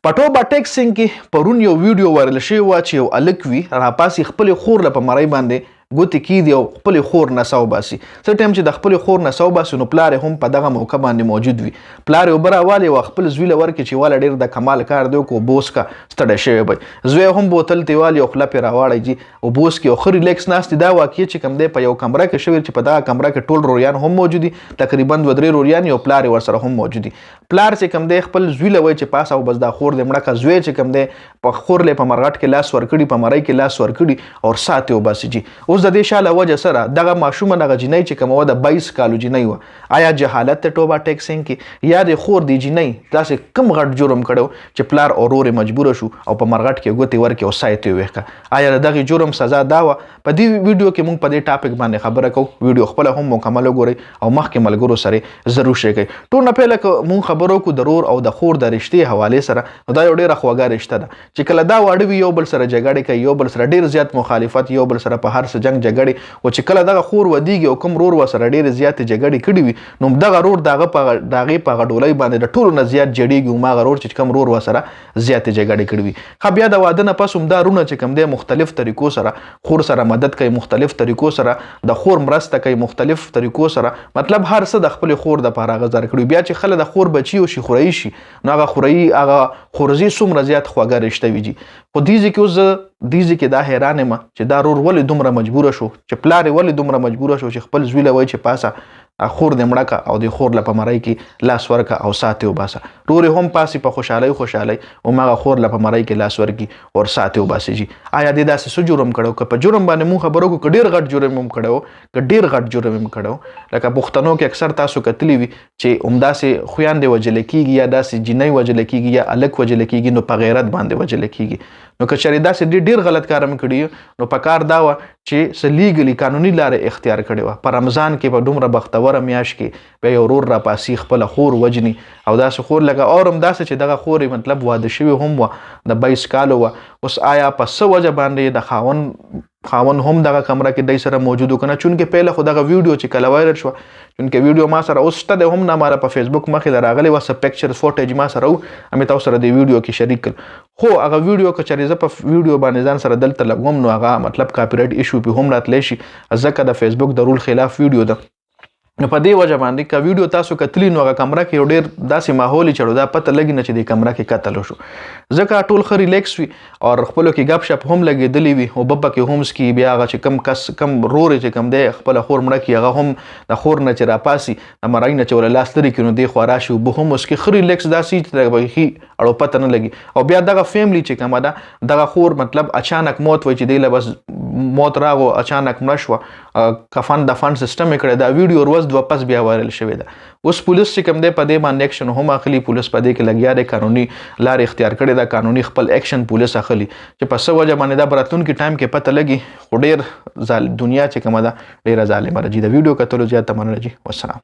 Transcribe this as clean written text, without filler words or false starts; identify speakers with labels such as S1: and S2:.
S1: پټوبا ټیکسینګ کې پرون یو ویډیو وایرل شوی و چې یو هلک وي راپاسې خپلې خور له په مرۍ باندې ګوتې کیږدي او خپلې خور نڅا وباسي. څه ټایم چې د خپلې خور نڅا وباسي نو پلار یې هم په دغه موقع باندې موجود وي. پلار یې اوبه راوالي او خپل زوی له ورکړي چې واله ډېر د کمال کار دی وکړو اوبه وڅښه ستړی شوی به. زوی هم بوتل ته والي او خوله پرې راواړی جي اوبه وڅښي او ښه ریلیکس ناست دي. دا واقع چې کوم دی په یو کمره کې شوی چې په دغه کمره کې ټول روریان هم موجود دي، تقریبا 2-3 روریان او پلار یې ورسره هم موجود دي. پلار چې کوم دی خپل زوی له وایي چې پاس او بس دا خور دې مړه که. زوی چې کوم دی په خور له په مرغټ کې لاس ورکړي، په مرۍ کې لاس ورکړي او سات یې وباسي جي. اوس د دې شا له وجه سره دغه ماشومه دغه جینۍ چې کومه وه د 22 کالو جینۍ وه. آیا جهالت ته ټوبا ټیکسینګ کې یا د خور د جینۍ داسې کوم غټ جرم کړی چې پلار او ورور یې مجبوره شو او په مرغټ کې ګوتې ورکړي او ساه یې ترې ویښ کړه؟ آیا د دغې جرم سزا دا وه؟ په دې ویډیو کې موږ په دې ټاپک باندې خبره کوو. ویډیو خپله هم مکمل وګورئ او مخکې ملګرو سره ضرور شریک کړئ. ټول نه پهله که موږ خبرو کوو د ورور او د خور د رشتې حوالې سره، نو دا یو ډېره خوږه رشته ده چې کله دا واړه وي یو بل سره جګړې کوي، یو بل سره ډېر زیات مخالفت، یو بل سره په هر څه جنګ جګړې. او چې کله دغه خور ودیږي او کوم ورور ورسره ډېرې زیاتې جګړې کړې وي نو دغه ورور د هغې په هغه ډولۍ باندې د ټولو نه زیات جړېږي هماغه ورور چې کوم ورور ورسره زیاتې جګړې کړې وي. ښه بیا د واده نه پس هم دا رونه چې کوم دی مختلف طریقو سره خور سره مدد کوي، مختلف طریقو سره د خور مرسته کوي، مختلف طریقو سره مطلب هر څه د خپلې خور دپاره هغه زر کړي. بیا چې خله د خور بچي وشي خورایي شي نو هغه خورایي هغه خورزي څومره زیات خوږه رشته وي جي. خو دې ځای کې اوس زه دې ځای کې دا حیران یم چې دا رور ولې دومره مجبوره شو، چې پلار یې ولې دومره مجبوره شو چې خپل زوی له وایي چې پاسه خور دې مړه که او د خور له په مرۍ کې لاس ورکه او سات یې وباسه. رور یې هم پاسې په خوشحالۍ هماغه خور له په مرۍ کې لاس ورکړي او سات یې وباسي جي. آیا دې داسې څه جرم کړی و؟ که په جرم باندې مونږ خبرو کوو، که ډېر غټ جرم هم کړی و، که ډېر غټ جرم هم کړی و، لکه پښتنو کې اکثر تاسو کتلي وي چې همداسې خویندې وژلې کېږي یا داسې جینۍ وژلې کېږي یا هلک وژلې کېږي نو په غیرت باندې وژلې کېږي. نو که چېرې داسې ډېر غلط کار هم کړي نو په کار دا وه چې څه لیګلي قانوني لارې اختیار کړې وه. په رمضان کې په دومره بختوره میاشت کې بیا یو ورور راپاسي خپله خور وجني او داسې خور لکه اور هم داسې چې دغه خور یې مطلب واده شوې هم وه د 22 کالو وه. اوس آیا په څه وجه باندې د خاوند هم دغه کمره کې دی سره موجود و که نه؟ چونکې پهله خو دغه ویډیو چې کله وایرل شوه، چونکې ویډیو ما سره اوس شته دی هم نه، ماره په فیسبوک مخې له راغلی وه څه پکچر فوټیج ما سره و، همې تاسو سره د ویډیو کې شریک کړل. خو هغه ویډیو که چېرې زه په ویډیو باندې ځان سره دلته لګوم نو هغه مطلب کاپي رایټ ایشو پې هم راتلی شي ځکه د فیسبوک د رول خلاف ویډیو ده. نو په دې وجه باندې که ویډیو تاسو کتلی نو هغه کمره کې یو ډېر داسې ماحول یې چړو دا پته لګي نه چې دې کمره کې قتل وشو، ځکه ټول ښه ریلیکس وي او خپلو کې ګپ شپ هم لګېدلي وي، اوبه پکې هم څکي. بیا هغه چې کوم کس کوم رور چې کوم دی خپله خور مړه کړي هغه هم د خور نه چې راپاسي د مرۍ نه چې ورله لاس لرې کړي نو دې خوا راشي اوبه هم وڅکي، ښه ریلیکس داسې چې بیخي اړو پته نه لګي. او بیا دغه فیملی چې کومه ده دغه خور مطلب اچانک موت وایي چې دی له بس موت راغو اچانک مړه شوه، کفن دفن سیسټم یې کړی. دا ویډیو ورځ دوه پس بیا وایرل شوې ده. اوس پولیس چې کوم دی په دې باندې اکشن هم اخلي، پولیس په دې کې لګیا دی، قانوني لارې اختیار کړې ده، قانوني خپل اکشن پولیس اخلي چې په څه وجه باندې دا به راتلونکي ټایم کې پته لګي. خو ډېر دنیا چې کومه ده ډېره ظالمه ده جي. د ویډیو کتلو زیاته مننه جي. والسلام.